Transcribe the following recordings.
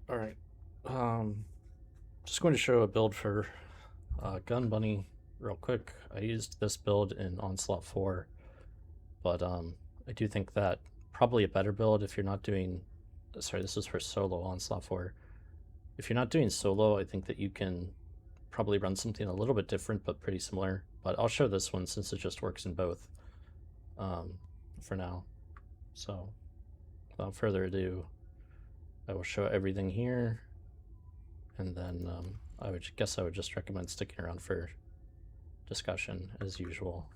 All right. Just going to show a build for Gun Bunny real quick. I used this build in Onslaught 4, but I do think that probably a better build if you're not doing. Sorry, this is for solo Onslaught 4. If you're not doing solo, I think that you can probably run something a little bit different but pretty similar. But I'll show this one since it just works in both for now. So without further ado, I will show everything here, and then I would just recommend sticking around for discussion as usual.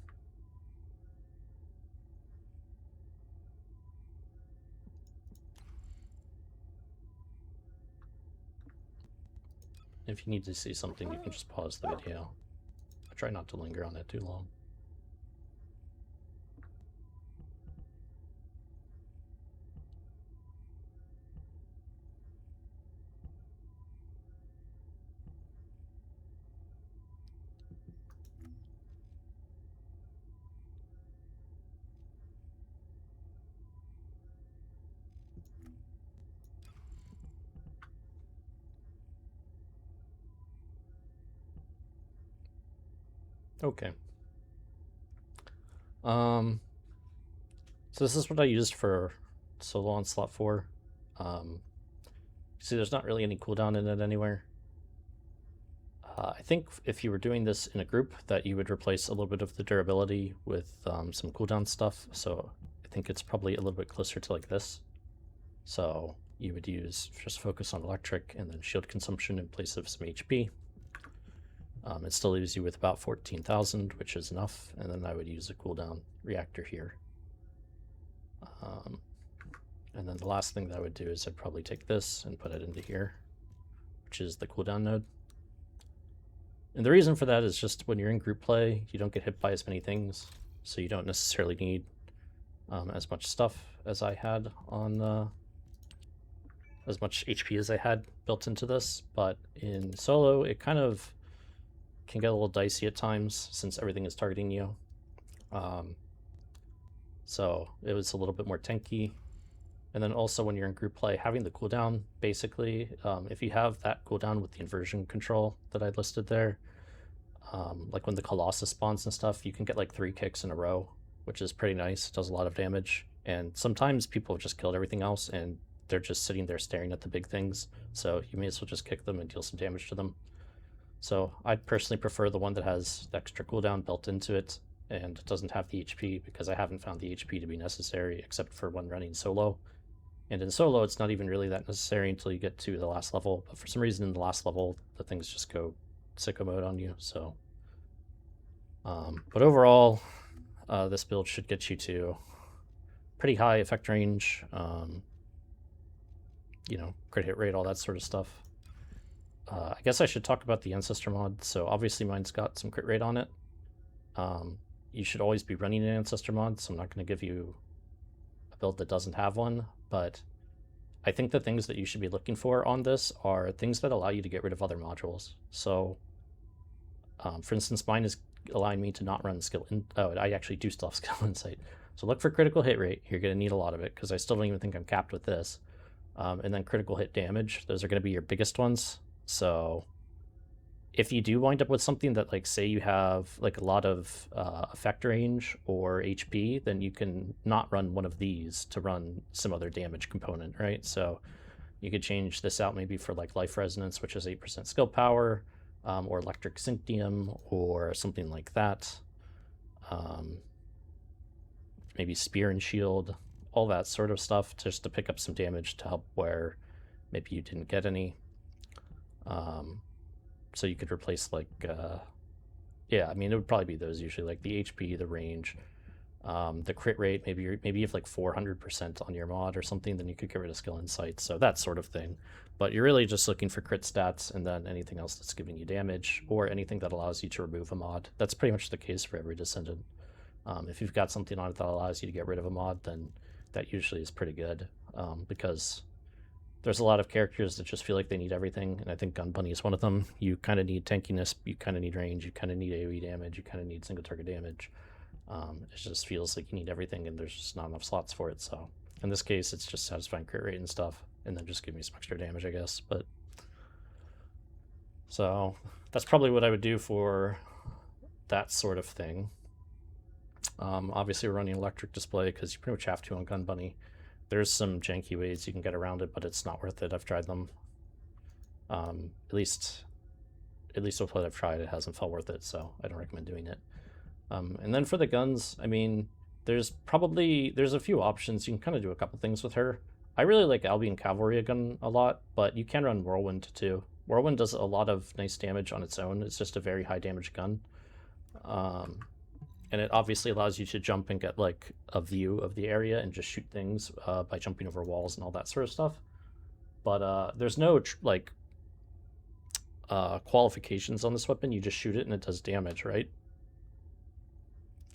If you need to see something, you can just pause the video. I try not to linger on it too long. Okay. So this is what I used for solo on slot 4. See, there's not really any cooldown in it anywhere. I think if you were doing this in a group, that you would replace a little bit of the durability with some cooldown stuff. So I think it's probably a little bit closer to like this. So you would just focus on electric and then shield consumption in place of some HP. It still leaves you with about 14,000, which is enough, and then I would use a cooldown reactor here. And then the last thing that I would do is I'd probably take this and put it into here, which is the cooldown node. And the reason for that is just when you're in group play, you don't get hit by as many things, so you don't necessarily need as much stuff as I had on as much HP as I had built into this. But in solo, it kind of can get a little dicey at times since everything is targeting you. So it was a little bit more tanky. And then also when you're in group play, having the cooldown, basically, if you have that cooldown with the inversion control that I listed there, like when the Colossus spawns and stuff, you can get like 3 kicks in a row, which is pretty nice. It does a lot of damage. And sometimes people have just killed everything else and they're just sitting there staring at the big things. So you may as well just kick them and deal some damage to them. So I'd personally prefer the one that has the extra cooldown built into it and doesn't have the HP, because I haven't found the HP to be necessary except for when running solo. And in solo, it's not even really that necessary until you get to the last level. But for some reason in the last level, the things just go sicko mode on you. So, but overall, this build should get you to pretty high effect range, you know, crit hit rate, all that sort of stuff. I guess I should talk about the Ancestor mod. So obviously mine's got some crit rate on it. You should always be running an Ancestor mod, so I'm not going to give you a build that doesn't have one. But I think the things that you should be looking for on this are things that allow you to get rid of other modules. So, for instance, mine is allowing me to not run skill. I actually do still have skill insight. So look for critical hit rate. You're going to need a lot of it because I still don't even think I'm capped with this. And then critical hit damage. Those are going to be your biggest ones. So if you do wind up with something that, like, say you have like a lot of effect range or HP, then you can not run one of these to run some other damage component, right? So you could change this out maybe for like life resonance, which is 8% skill power, or electric syntium or something like that. Maybe spear and shield, all that sort of stuff, just to pick up some damage to help where maybe you didn't get any. So you could replace like, yeah, I mean, it would probably be those usually, like the HP, the range, the crit rate. Maybe you have like 400% on your mod or something, then you could get rid of skill insight. So that sort of thing. But you're really just looking for crit stats and then anything else that's giving you damage or anything that allows you to remove a mod. That's pretty much the case for every Descendant. If you've got something on it that allows you to get rid of a mod, then that usually is pretty good, because there's a lot of characters that just feel like they need everything, and I think Gun Bunny is one of them. You kind of need tankiness, you kind of need range, you kind of need AoE damage, you kind of need single target damage. It just feels like you need everything, and there's just not enough slots for it. So in this case, it's just satisfying crit rate and stuff. and then just give me some extra damage, I guess. But so that's probably what I would do for that sort of thing. Obviously, we're running electric display because you pretty much have to on Gun Bunny. There's some janky ways you can get around it, but it's not worth it. I've tried them. At least with what I've tried, it hasn't felt worth it, so I don't recommend doing it. And then for the guns, I mean, there's a few options. You can kind of do a couple things with her. I really like Albion Cavalry gun a lot, but you can run Whirlwind too. Whirlwind does a lot of nice damage on its own. It's just a very high damage gun. And it obviously allows you to jump and get like a view of the area and just shoot things by jumping over walls and all that sort of stuff. But there's no qualifications on this weapon. You just shoot it and it does damage, right?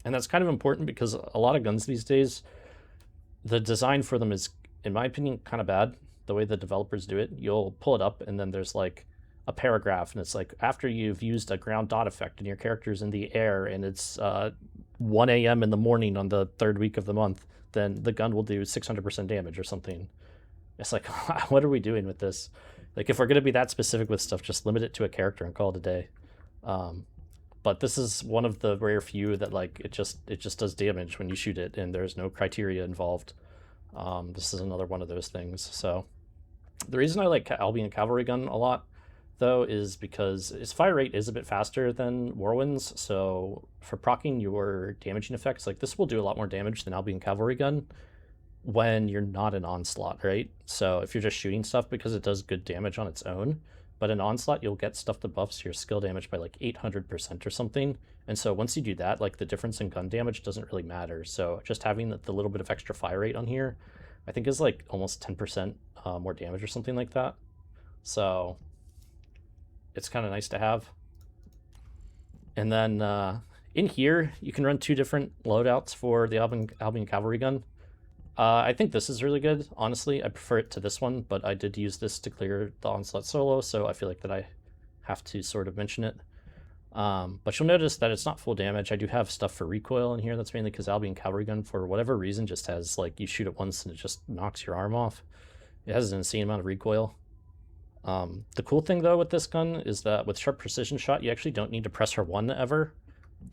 And that's kind of important because a lot of guns these days, the design for them is, in my opinion, kind of bad. The way the developers do it, you'll pull it up and then there's like a paragraph and it's like, after you've used a ground dot effect and your character's in the air and it's 1 a.m. in the morning on the 3rd week of the month, then the gun will do 600% damage or something. It's like, what are we doing with this? Like, if we're going to be that specific with stuff, just limit it to a character and call it a day. But this is one of the rare few that like it just does damage when you shoot it and there's no criteria involved. This is another one of those things. So the reason I like Albion Cavalry gun a lot, though, is because its fire rate is a bit faster than Whirlwind's. So for proccing your damaging effects, like this will do a lot more damage than Albion Cavalry gun when you're not an Onslaught, right? So if you're just shooting stuff, because it does good damage on its own, but in Onslaught, you'll get stuff that buffs your skill damage by like 800% or something. And so once you do that, like the difference in gun damage doesn't really matter. So just having the little bit of extra fire rate on here, I think is like almost 10% more damage or something like that. So it's kind of nice to have. And then in here, you can run 2 different loadouts for the Albion Cavalry gun. I think this is really good, honestly. I prefer it to this one, but I did use this to clear the Onslaught solo, so I feel like that I have to sort of mention it. But you'll notice that it's not full damage. I do have stuff for recoil in here. That's mainly because Albion Cavalry gun, for whatever reason, just has, like, you shoot it once and it just knocks your arm off. It has an insane amount of recoil. The cool thing, though, with this gun is that with Sharp Precision Shot, you actually don't need to press R1 ever.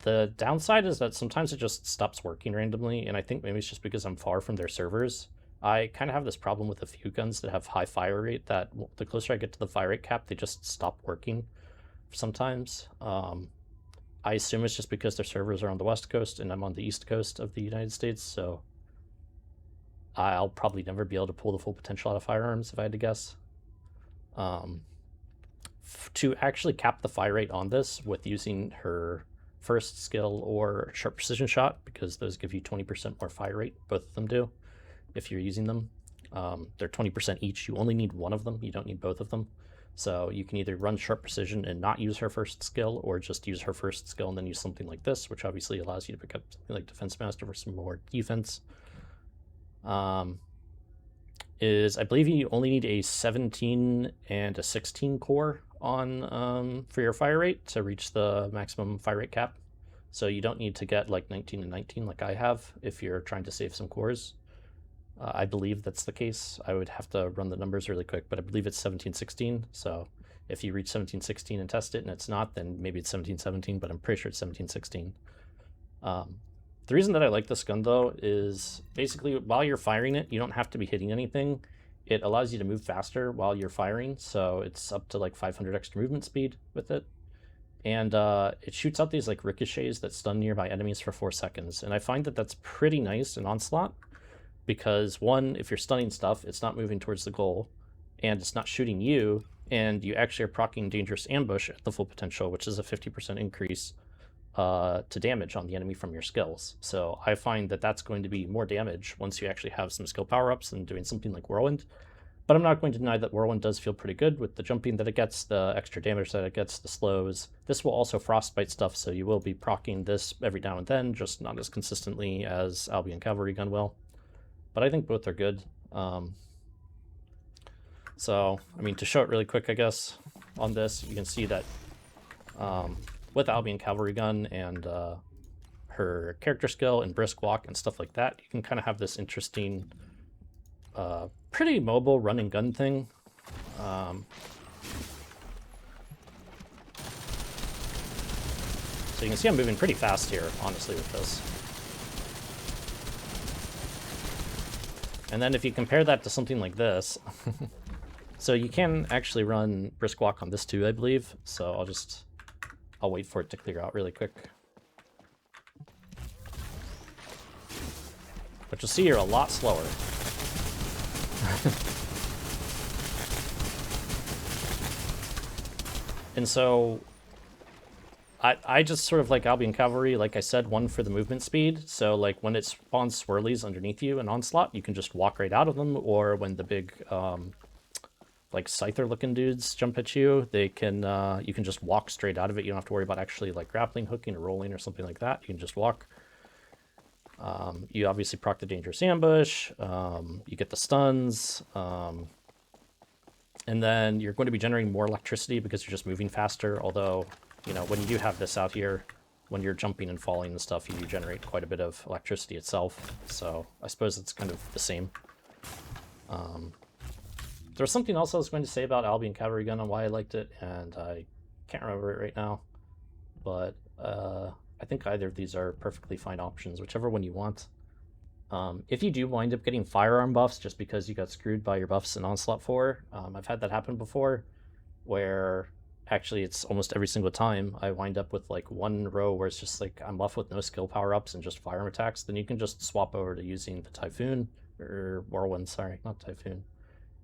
The downside is that sometimes it just stops working randomly, and I think maybe it's just because I'm far from their servers. I kind of have this problem with a few guns that have high fire rate, that the closer I get to the fire rate cap, they just stop working sometimes. I assume it's just because their servers are on the West Coast and I'm on the East Coast of the United States, so I'll probably never be able to pull the full potential out of firearms if I had to guess. To actually cap the fire rate on this with using her first skill or Sharp Precision Shot, because those give you 20% more fire rate, both of them do, if you're using them. They're 20% each. You only need one of them. You don't need both of them. So you can either run Sharp Precision and not use her first skill, or just use her first skill and then use something like this, which obviously allows you to pick up something like Defense Master for some more defense. I believe you only need a 17 and a 16 core on for your fire rate to reach the maximum fire rate cap. So you don't need to get like 19 and 19 like I have if you're trying to save some cores. I believe that's the case. I would have to run the numbers really quick, but I believe it's 17-16. So if you reach 17-16 and test it and it's not, then maybe it's 17-17, but I'm pretty sure it's 17-16. The reason that I like this gun, though, is basically while you're firing it, you don't have to be hitting anything. It allows you to move faster while you're firing, so it's up to like 500 extra movement speed with it. And it shoots out these like ricochets that stun nearby enemies for 4 seconds. And I find that that's pretty nice in Onslaught, because one, if you're stunning stuff, it's not moving towards the goal, and it's not shooting you, and you actually are proccing Dangerous Ambush at the full potential, which is a 50% increase to damage on the enemy from your skills. So I find that that's going to be more damage once you actually have some skill power-ups than doing something like Whirlwind. But I'm not going to deny that Whirlwind does feel pretty good with the jumping that it gets, the extra damage that it gets, the slows. This will also frostbite stuff, so you will be proccing this every now and then, just not as consistently as Albion Cavalry gun will. But I think both are good. So, I mean, to show it really quick, I guess, on this, you can see that with Albion Cavalry gun and her character skill and brisk walk and stuff like that, you can kind of have this interesting pretty mobile run and gun thing. So you can see I'm moving pretty fast here, honestly, with this. And then if you compare that to something like this, so you can actually run Brisk Walk on this too, I believe. So I'll wait for it to clear out really quick. But you'll see you're a lot slower. And so I just sort of like Albion Cavalry, like I said, one for the movement speed. So like when it spawns swirlies underneath you in Onslaught, you can just walk right out of them, or when the big like Scyther looking dudes jump at you, they can you can just walk straight out of it. You don't have to worry about actually like grappling, hooking, or rolling or something like that. You can just walk. You obviously proc the dangerous ambush, you get the stuns, and then you're going to be generating more electricity because you're just moving faster, although, you know, when you do have this out here, when you're jumping and falling and stuff, you do generate quite a bit of electricity itself, so I suppose it's kind of the same. There was something else I was going to say about Albion Cavalry Gun and why I liked it, and I can't remember it right now, but I think either of these are perfectly fine options, whichever one you want. If you do wind up getting firearm buffs just because you got screwed by your buffs in Onslaught 4, I've had that happen before, where actually it's almost every single time I wind up with like one row where it's just like I'm left with no skill power-ups and just firearm attacks. Then you can just swap over to using the Typhoon, or Whirlwind, sorry, not Typhoon.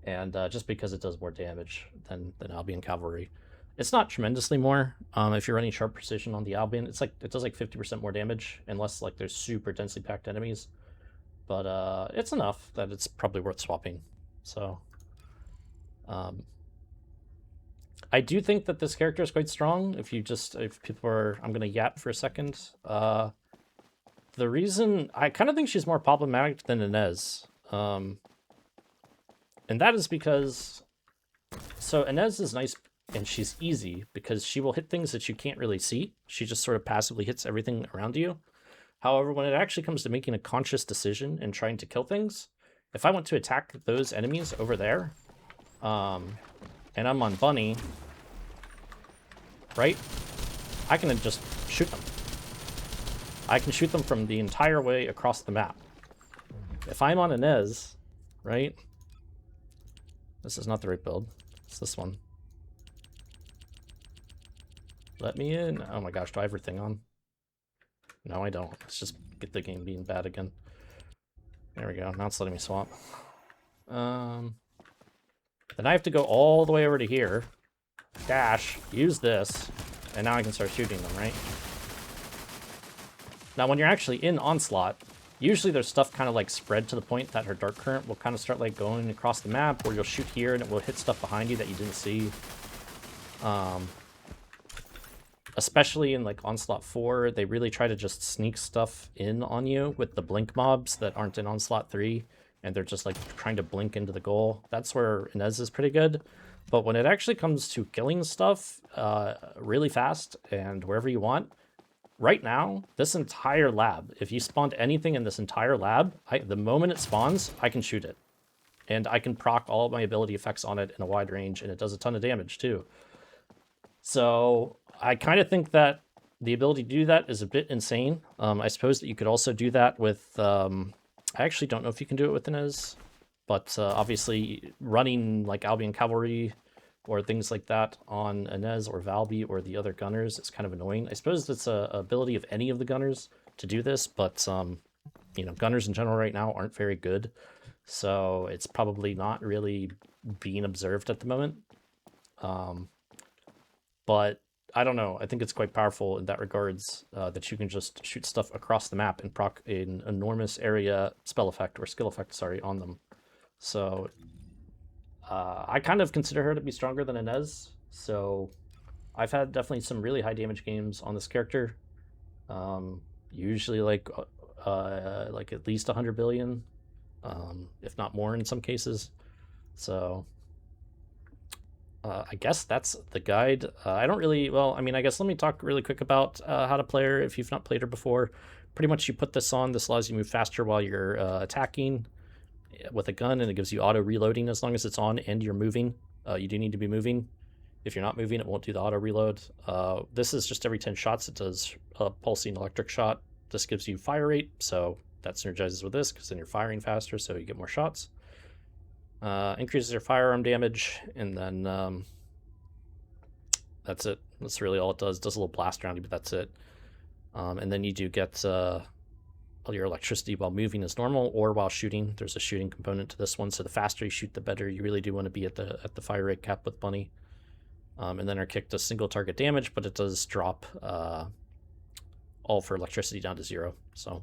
And just because it does more damage than Albion Cavalry. It's not tremendously more. If you're running sharp precision on the Albion, it's like it does like 50% more damage, unless like there's super densely packed enemies. But it's enough that it's probably worth swapping. So I do think that this character is quite strong. If people are, I'm gonna yap for a second. The reason I kind of think she's more problematic than Ines, and that is because, so Ines is nice and she's easy because she will hit things that you can't really see. She just sort of passively hits everything around you. However, when it actually comes to making a conscious decision and trying to kill things, if I want to attack those enemies over there, and I'm on Bunny, right, I can just shoot them. I can shoot them from the entire way across the map. If I'm on Ines, right, this is not the right build, it's this one. Let me in. Oh my gosh, do I have everything on? No, I don't. Let's just get the game being bad again. There we go. Now it's letting me swap. Then I have to go all the way over to here, dash, use this, and now I can start shooting them, right? Now, when you're actually in Onslaught, usually there's stuff kind of like spread to the point that her Dark Current will kind of start like going across the map, where you'll shoot here and it will hit stuff behind you that you didn't see. Especially in like Onslaught 4, they really try to just sneak stuff in on you with the blink mobs that aren't in Onslaught 3, and they're just like trying to blink into the goal. That's where Ines is pretty good. But when it actually comes to killing stuff really fast and wherever you want, right now, this entire lab, if you spawned anything in this entire lab, the moment it spawns, I can shoot it. And I can proc all of my ability effects on it in a wide range, and it does a ton of damage too. So I kind of think that the ability to do that is a bit insane. I suppose that you could also do that with, I actually don't know if you can do it with Ines, but obviously running like Albion Cavalry or things like that on Ines or Valby or the other gunners, it's kind of annoying. I suppose it's a ability of any of the gunners to do this, but you know, gunners in general right now aren't very good, so it's probably not really being observed at the moment. But I don't know. I think it's quite powerful in that regards, that you can just shoot stuff across the map and proc an enormous area spell effect, or skill effect, sorry, on them. So I kind of consider her to be stronger than Ines. So I've had definitely some really high damage games on this character. Usually like at least 100 billion, if not more in some cases. So I guess that's the guide. I don't really, well, I mean, I guess let me talk really quick about how to play her if you've not played her before. Pretty much you put this on, this allows you to move faster while you're attacking. with a gun, and it gives you auto reloading as long as it's on and you're moving. You do need to be moving. If you're not moving, it won't do the auto reload. This is just every 10 shots it does a pulsing electric shot. This gives you fire rate, so that synergizes with this because then you're firing faster, so you get more shots. Increases your firearm damage, and then that's it. That's really all it does. It does a little blast around you, but that's it. And then you do get all your electricity while moving as normal or while shooting. There's a shooting component to this one, so the faster you shoot, the better. You really do want to be at the fire rate cap with Bunny. And then our kick does single target damage, but it does drop all for electricity down to 0. So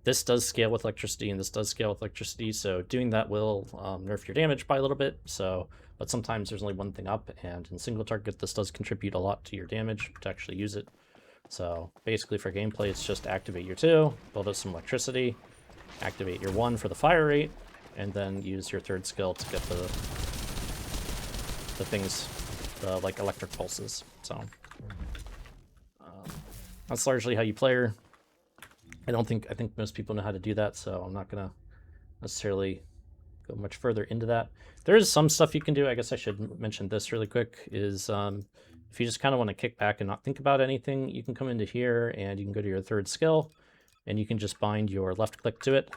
this does scale with electricity, and this does scale with electricity. So doing that will nerf your damage by a little bit. So, but sometimes there's only one thing up, and in single target, this does contribute a lot to your damage to actually use it. So basically for gameplay, it's just activate your 2, build up some electricity, activate your 1 for the fire rate, and then use your 3rd skill to get the things, the like electric pulses. So that's largely how you play her. I think most people know how to do that, so I'm not gonna necessarily go much further into that. There is some stuff you can do. I guess I should mention this really quick, is if you just kind of want to kick back and not think about anything, you can come into here and you can go to your 3rd skill, and you can just bind your left click to it.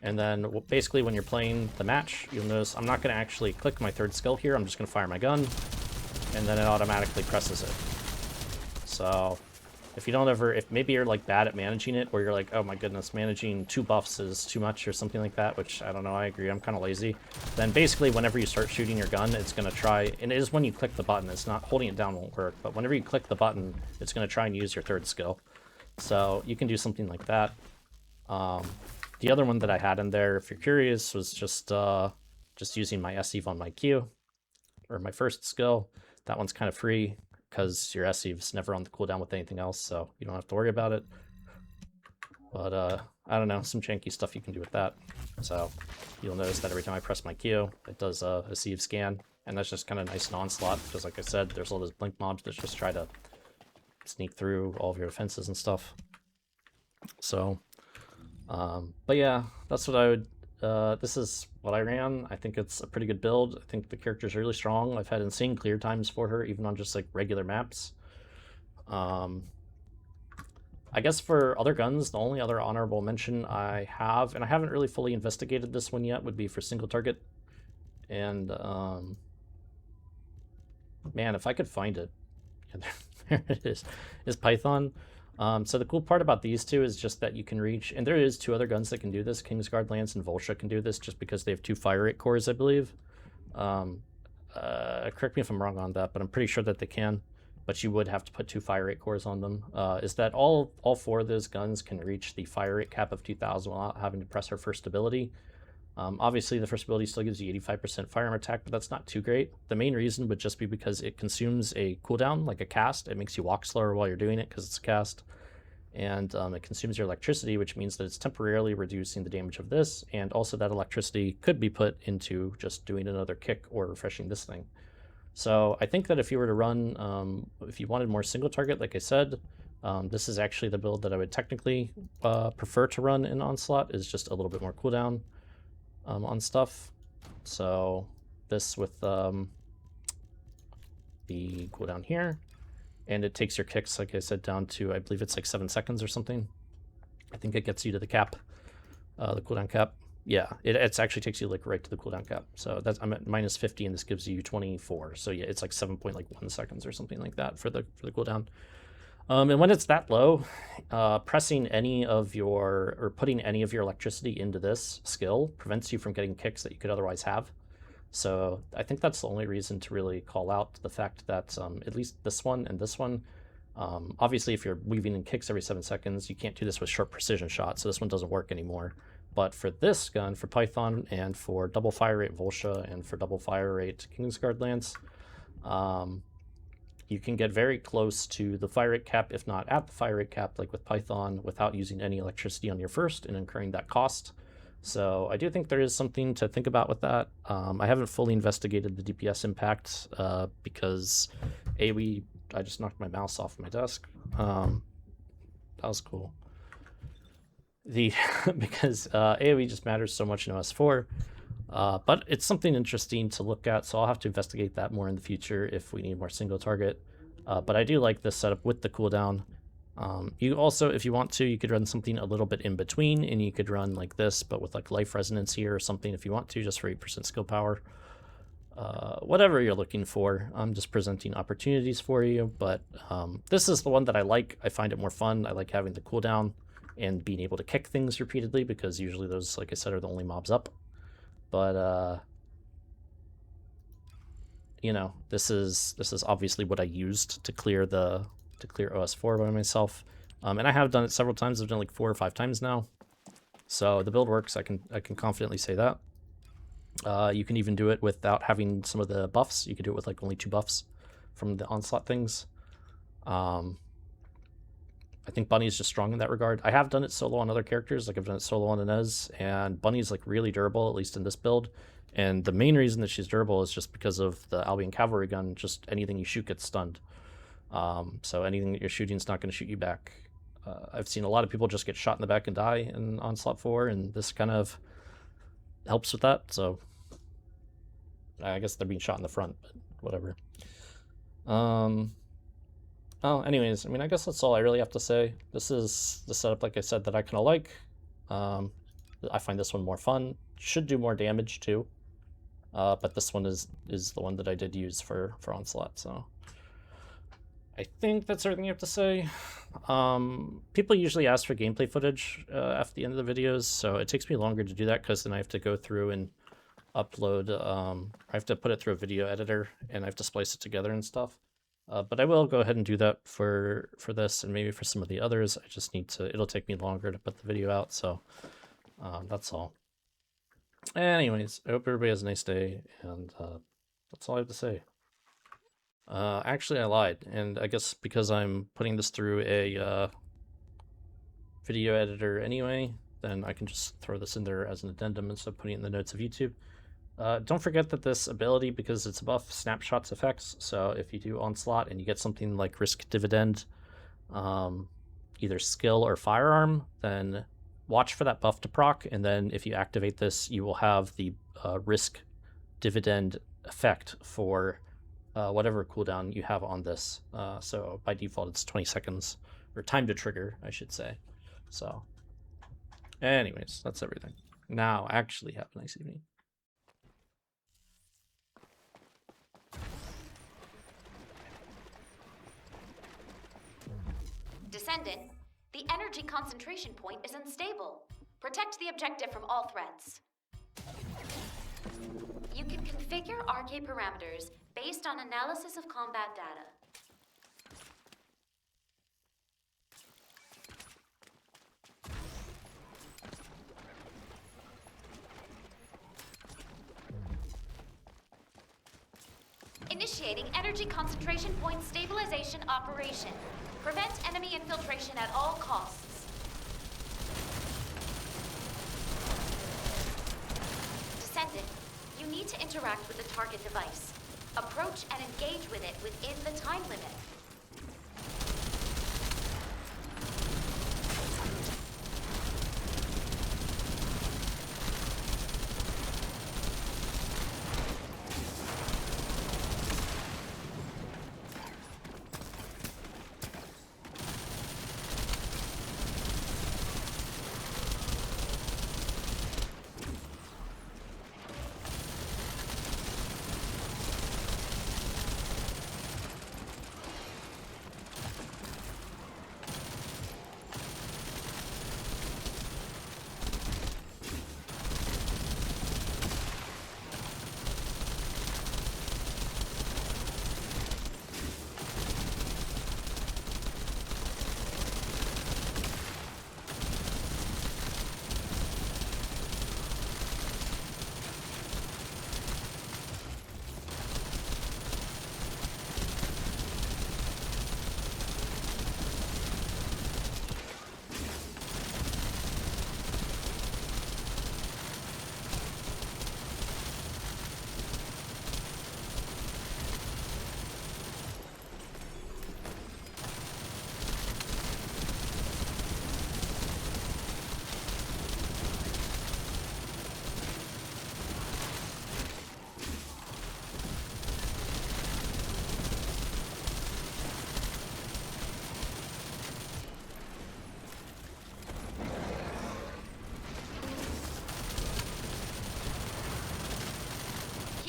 And then basically when you're playing the match, you'll notice I'm not going to actually click my 3rd skill here. I'm just going to fire my gun, and then it automatically presses it. So if you don't ever, if maybe you're like bad at managing it, or you're like, oh my goodness, managing 2 buffs is too much or something like that, which I don't know, I agree, I'm kind of lazy, then basically whenever you start shooting your gun, it's going to try, and it is when you click the button, it's not holding it down won't work, but whenever you click the button, it's going to try and use your 3rd skill. So you can do something like that. The other one that I had in there, if you're curious, was just using my SEV on my Q, or my 1st skill. That one's kind of free, because your SEV's never on the cooldown with anything else, so you don't have to worry about it. But I don't know, some janky stuff you can do with that. So you'll notice that every time I press my Q, it does a SEV scan, and that's just kind of nice in Onslaught, because like I said, there's all those blink mobs that just try to sneak through all of your defenses and stuff. So, but yeah, that's what I would, this is what I ran. I think it's a pretty good build. I think the character's really strong. I've had insane clear times for her, even on just like regular maps. I guess for other guns, the only other honorable mention I have, and I haven't really fully investigated this one yet, would be for single target. And man, if I could find it, there it is Python. So the cool part about these two is just that you can reach, and there is 2 other guns that can do this. Kingsguard Lance and Volsha can do this just because they have 2 fire rate cores, I believe. Correct me if I'm wrong on that, but I'm pretty sure that they can. But you would have to put 2 fire rate cores on them. Is that all 4 of those guns can reach the fire rate cap of 2000 without having to press her first ability. Obviously, the first ability still gives you 85% firearm attack, but that's not too great. The main reason would just be because it consumes a cooldown, like a cast. It makes you walk slower while you're doing it because it's a cast. And it consumes your electricity, which means that it's temporarily reducing the damage of this, and also that electricity could be put into just doing another kick or refreshing this thing. So I think that if you were to run, if you wanted more single target, like I said, this is actually the build that I would technically prefer to run in Onslaught, is just a little bit more cooldown on stuff. So this with the cooldown here, and it takes your kicks, like I said, down to, I believe it's like 7 seconds or something. I think it gets you to the cap, the cooldown cap. Yeah, it actually takes you like right to the cooldown cap. So that's, I'm at minus 50, and this gives you 24. So yeah, it's like 7.1 seconds or something like that for the cooldown. And when it's that low, pressing any of your, or putting any of your electricity into this skill prevents you from getting kicks that you could otherwise have. So I think that's the only reason to really call out the fact that at least this one and this one, obviously if you're weaving in kicks every 7 seconds, you can't do this with short precision shots, so this one doesn't work anymore. But for this gun, for Python, and for double fire rate Volsha, and for double fire rate Kingsguard Lance, you can get very close to the fire rate cap, if not at the fire rate cap, like with Python, without using any electricity on your first and incurring that cost. So I do think there is something to think about with that. I haven't fully investigated the DPS impact because I just knocked my mouse off my desk. That was cool. the because AoE just matters so much in OS4. But it's something interesting to look at, so I'll have to investigate that more in the future if we need more single target. But I do like this setup with the cooldown. You also, if you want to, you could run something a little bit in between, and you could run like this, but with like life resonance here or something if you want to, just for 8% skill power. Whatever you're looking for, I'm just presenting opportunities for you, but this is the one that I like. I find it more fun. I like having the cooldown and being able to kick things repeatedly, because usually those, like I said, are the only mobs up. But you know, this is obviously what I used to clear OS4 by myself, and I have done it several times. I've done it like 4 or 5 times now, so the build works. I can confidently say that. You can even do it without having some of the buffs. You could do it with like only 2 buffs from the onslaught things. I think Bunny is just strong in that regard. I have done it solo on other characters, like I've done it solo on Ines, and Bunny's like really durable, at least in this build. And the main reason that she's durable is just because of the Albion cavalry gun. Just anything you shoot gets stunned. So anything that you're shooting is not going to shoot you back. I've seen a lot of people just get shot in the back and die in Onslaught 4, and this kind of helps with that. So I guess they're being shot in the front, but whatever. Oh, anyways, I mean, I guess that's all I really have to say. This is the setup, like I said, that I kind of like. I find this one more fun. Should do more damage too. But this one is the one that I did use for Onslaught, so I think that's everything you have to say. People usually ask for gameplay footage after the end of the videos, so it takes me longer to do that because then I have to go through and upload. I have to put it through a video editor, and I have to splice it together and stuff. But I will go ahead and do that for this, and maybe for some of the others. I just need to, it'll take me longer to put the video out, so that's all. Anyways, I hope everybody has a nice day, and that's all I have to say. Actually, I lied, and I guess because I'm putting this through a video editor anyway, then I can just throw this in there as an addendum instead of putting it in the notes of YouTube. Don't forget that this ability, because it's a buff, snapshots effects, so if you do Onslaught and you get something like Risk Dividend, either skill or firearm, then watch for that buff to proc, and then if you activate this, you will have the Risk Dividend effect for whatever cooldown you have on this. So by default, it's 20 seconds, or time to trigger, I should say. So anyways, that's everything. Now, actually have a nice evening. Descendant, the energy concentration point is unstable. Protect the objective from all threats. You can configure RK parameters based on analysis of combat data. Initiating energy concentration point stabilization operation. Prevent enemy infiltration at all costs. Descendant, you need to interact with the target device. Approach and engage with it within the time limit.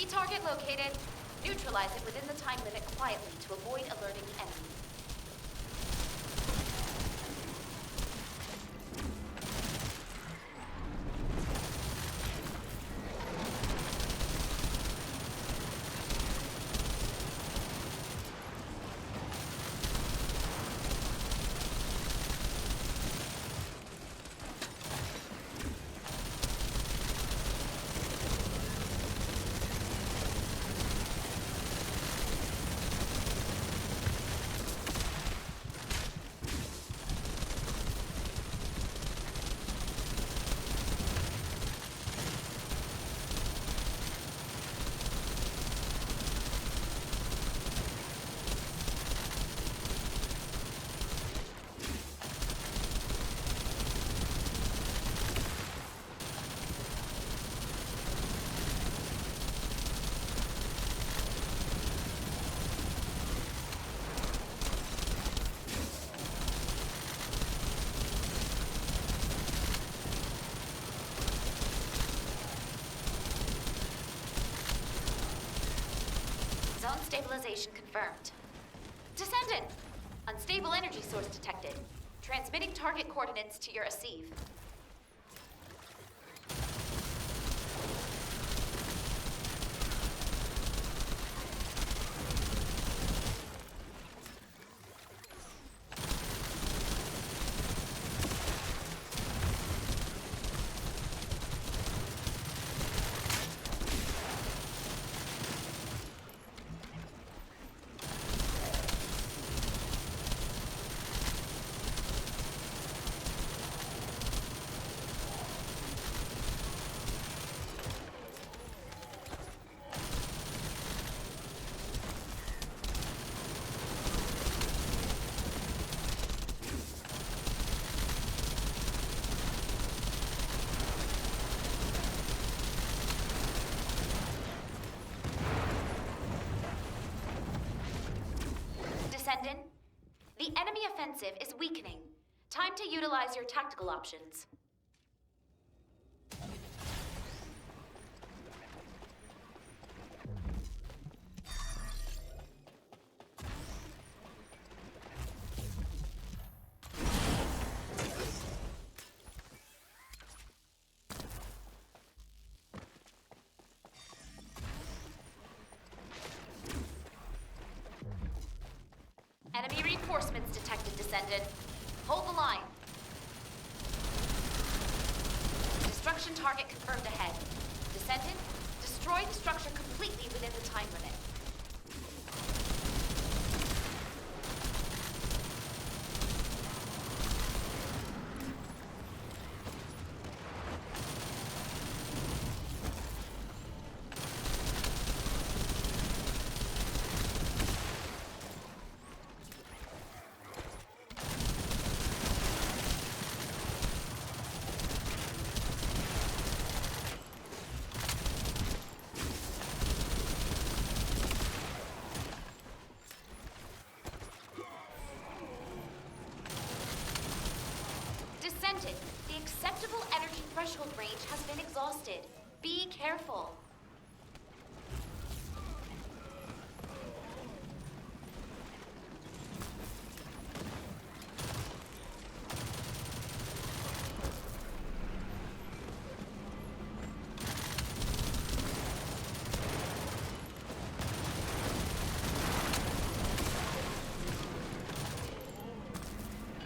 target located. Neutralize it within the time limit quietly to avoid alerting the enemy. Zone stabilization confirmed. Descendant! Unstable energy source detected. Transmitting target coordinates to your ASIV. Descendant, the enemy offensive is weakening. Time to utilize your tactical options. Enemy reinforcements detected, Descendant. Hold the line. Destruction target confirmed ahead. Descendant, destroy the structure completely within the time limit. Descendant, the acceptable energy threshold range has been exhausted. Be careful.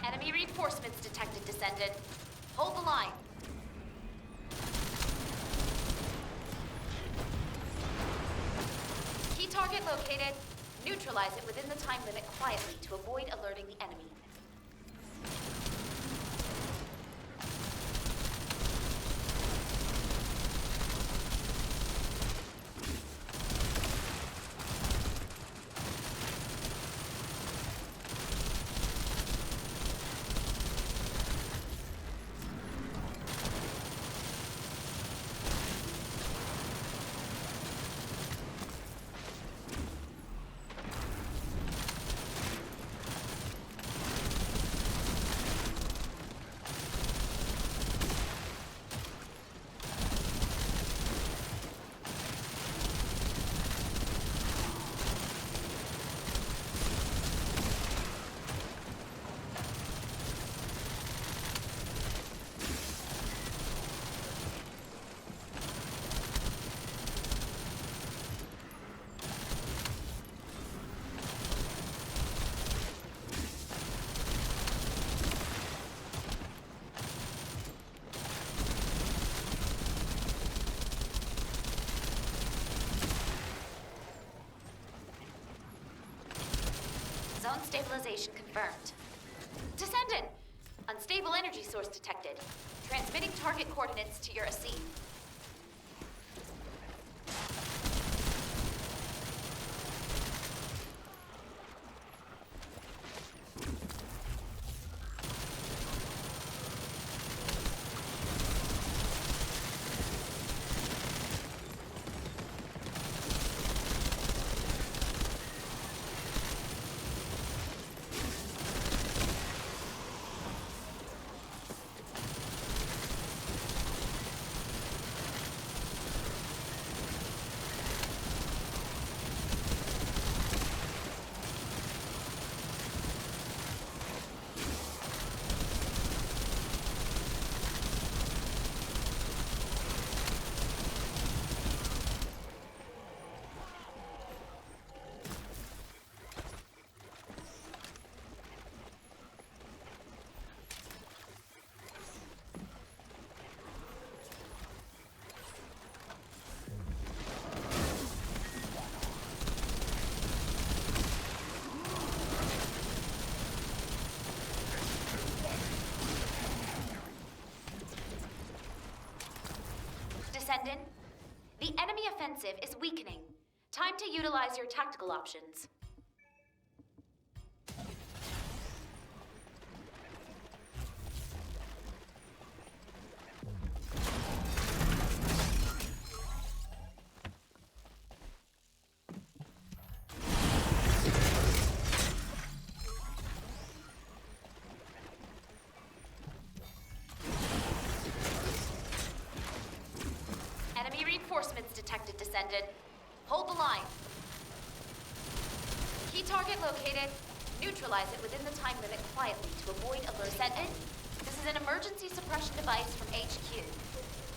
Enemy reinforcements detected, Descendant. Hold the line. Key target located. Neutralize it within the time limit quietly to avoid alerting the enemy. Zone stabilization confirmed. Descendant! Unstable energy source detected. Transmitting target coordinates to your AC. Descendant, the enemy offensive is weakening. Time to utilize your tactical options. Enemy reinforcements detected, Descendant. Hold the line. Key target located. Neutralize it within the time limit quietly to avoid alert. Descendant, this is an emergency suppression device from HQ.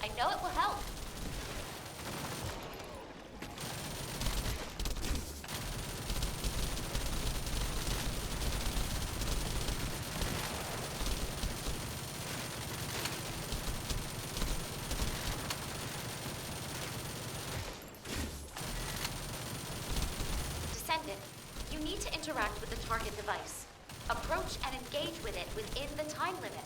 I know it will help. Descendant, you need to interact with the target device. Approach and engage with it within the time limit.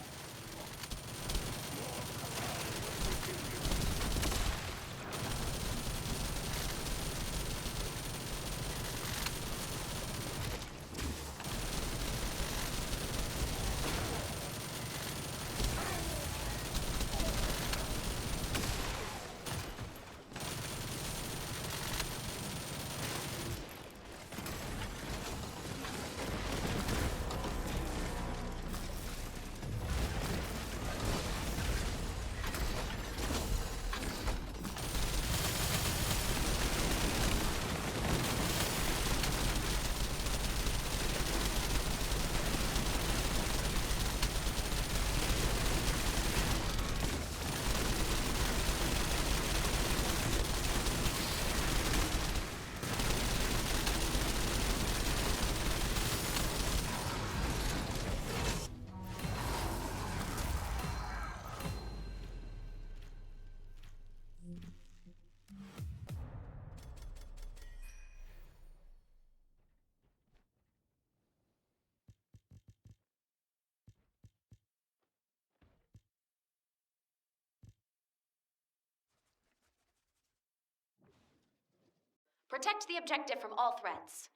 Protect the objective from all threats.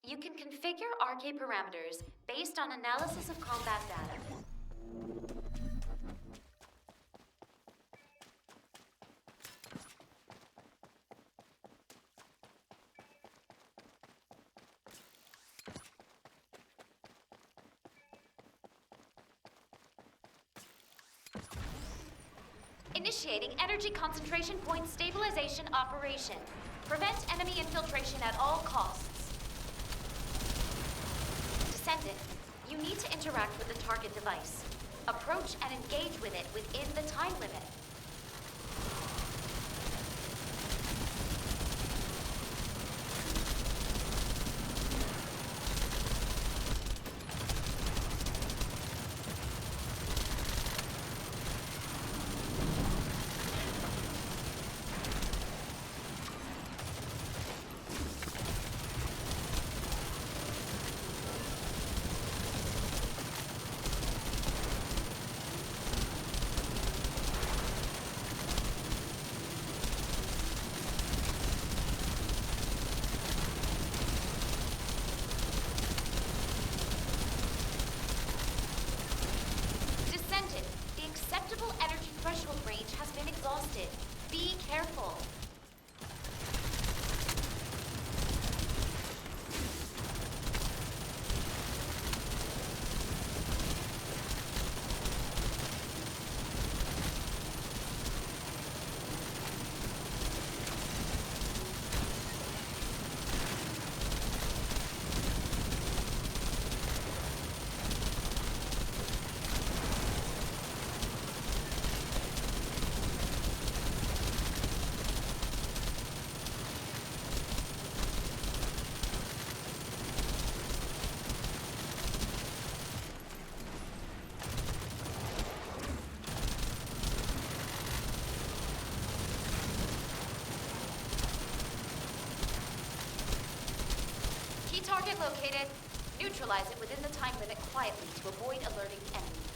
You can configure RK parameters based on analysis of combat data. Initiating energy concentration point stabilization operation. Prevent enemy infiltration at all costs. Descendant, you need to interact with the target device. Approach and engage with it within the time limit. careful. Target located. Neutralize it within the time limit quietly to avoid alerting enemies.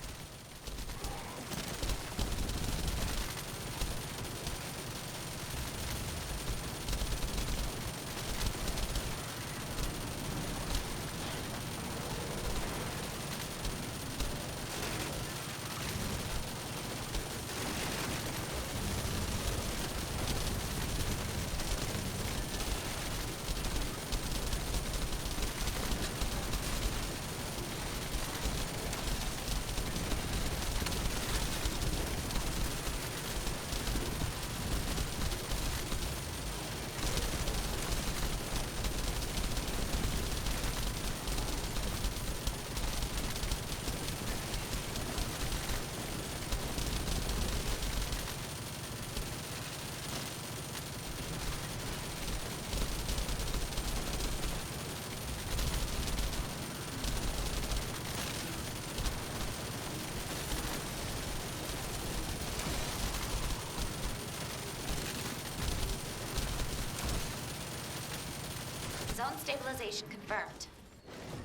Zone stabilization confirmed.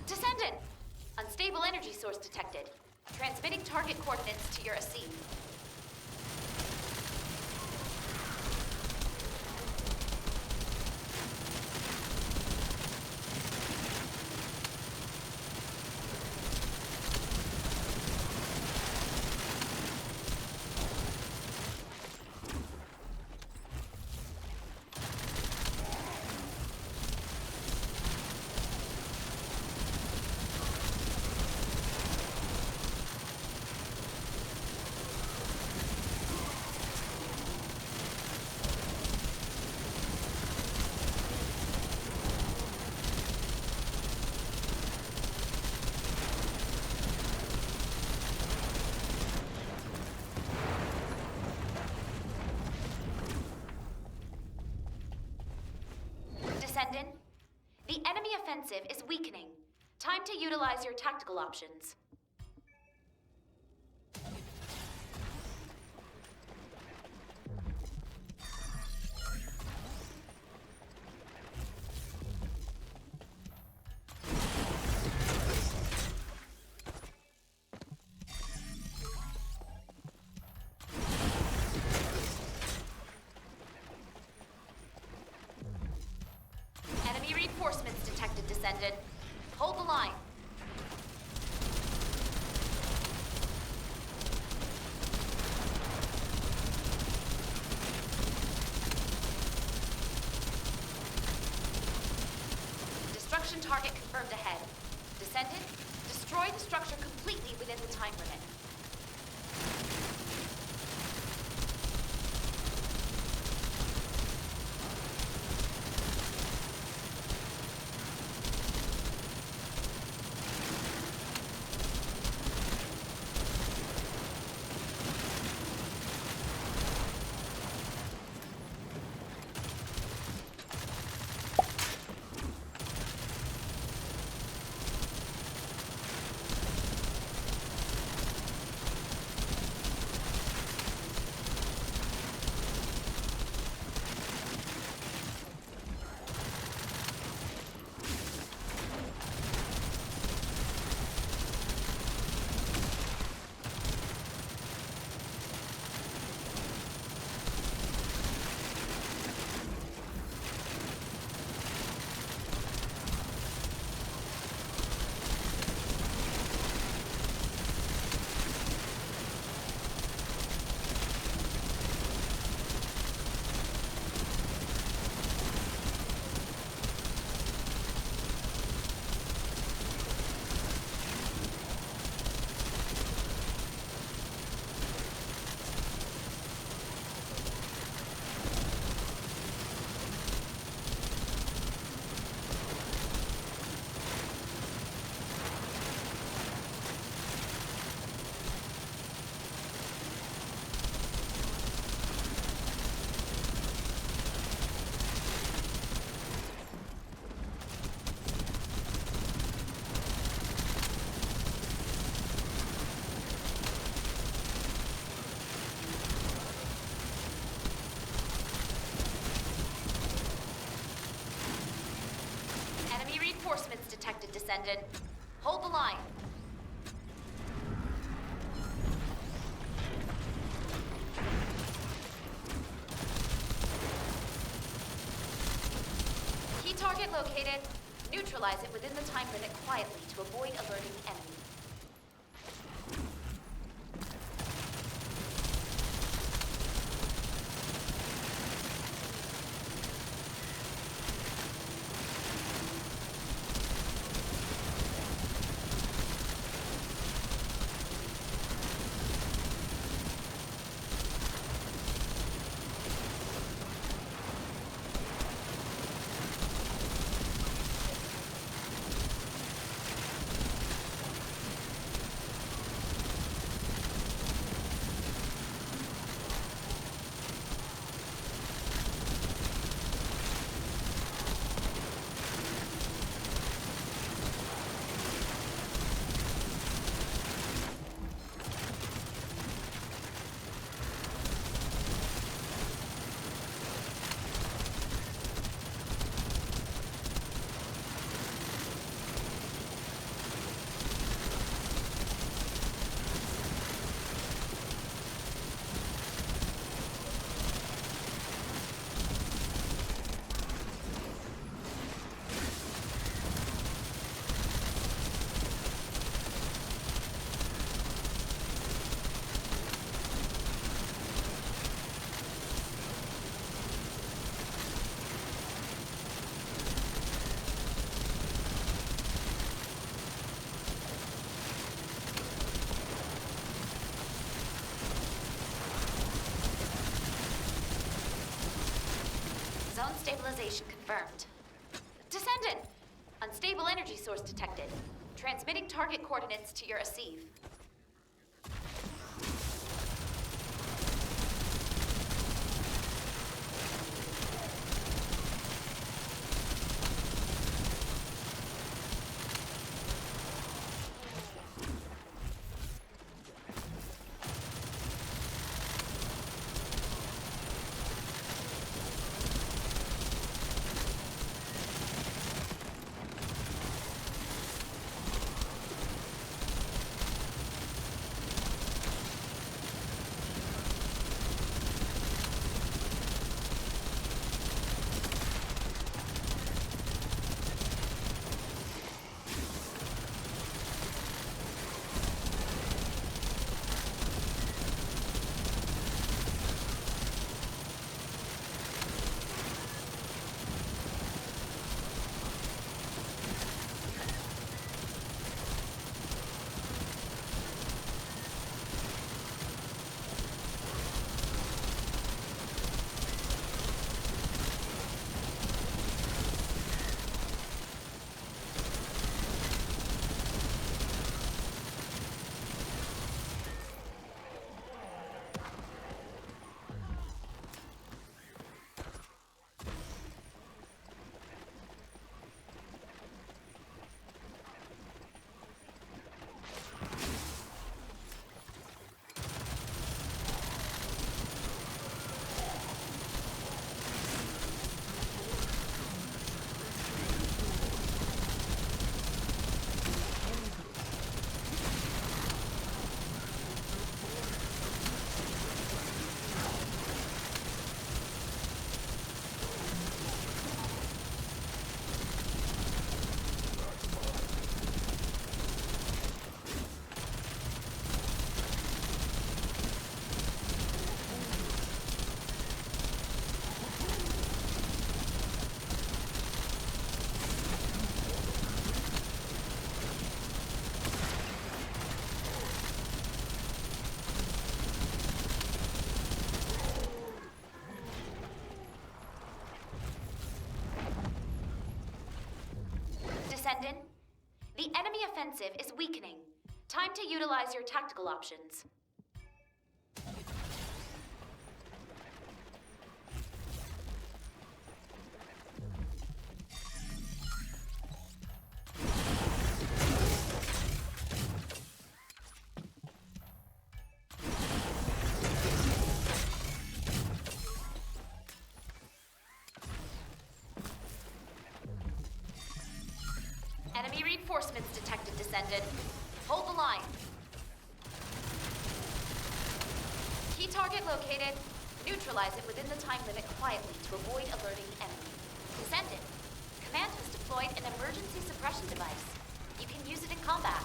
Descendant! Unstable energy source detected. Transmitting target coordinates to your AC. Descendant, the enemy offensive is weakening. Time to utilize your tactical options. Reinforcements detected, Descendant. Hold the line. Destruction target confirmed ahead. Descendant, destroy the structure completely within the time limit. detected, Descendant. Hold the line. Key target located. Neutralize it within the time limit quietly to avoid alerting the enemy. Zone stabilization confirmed. Descendant! Unstable energy source detected. Transmitting target coordinates to your receive. Descendant, the enemy offensive is weakening. Time to utilize your tactical options. Enemy reinforcements detected, Descendant. Hold the line. Key target located. Neutralize it within the time limit quietly to avoid alerting the enemy. Descendant, Command has deployed an emergency suppression device. You can use it in combat.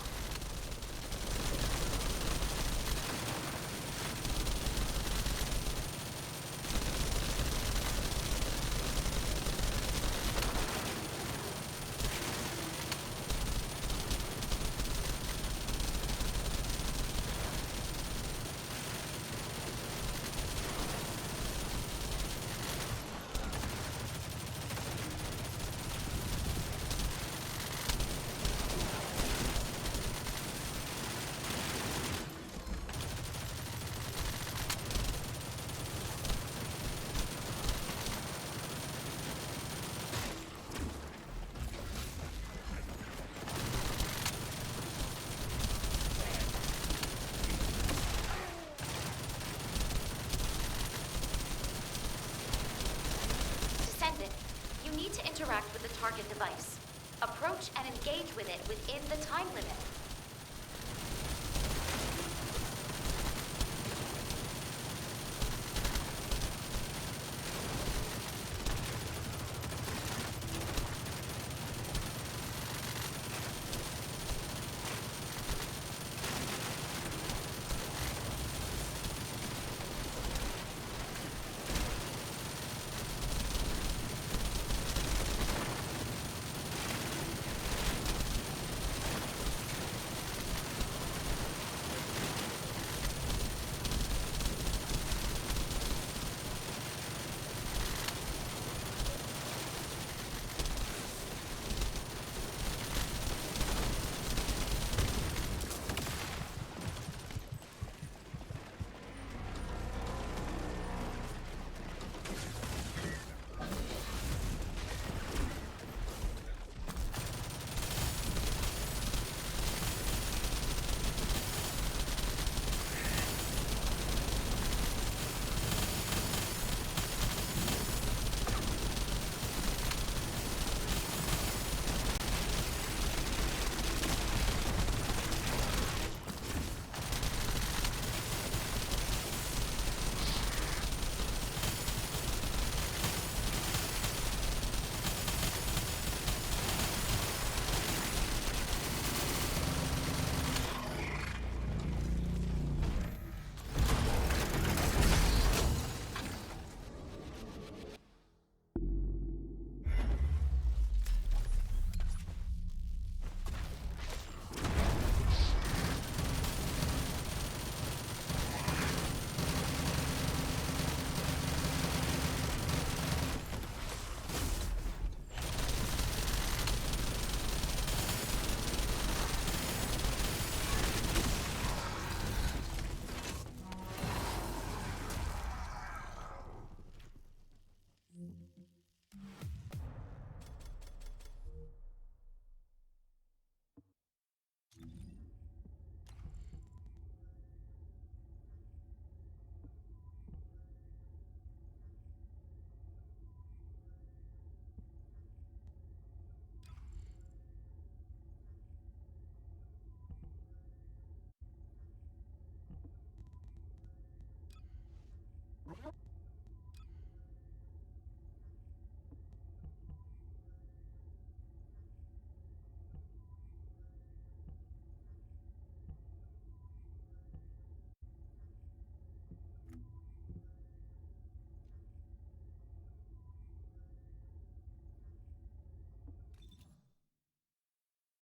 You need to interact with the target device. Approach and engage with it within the time limit.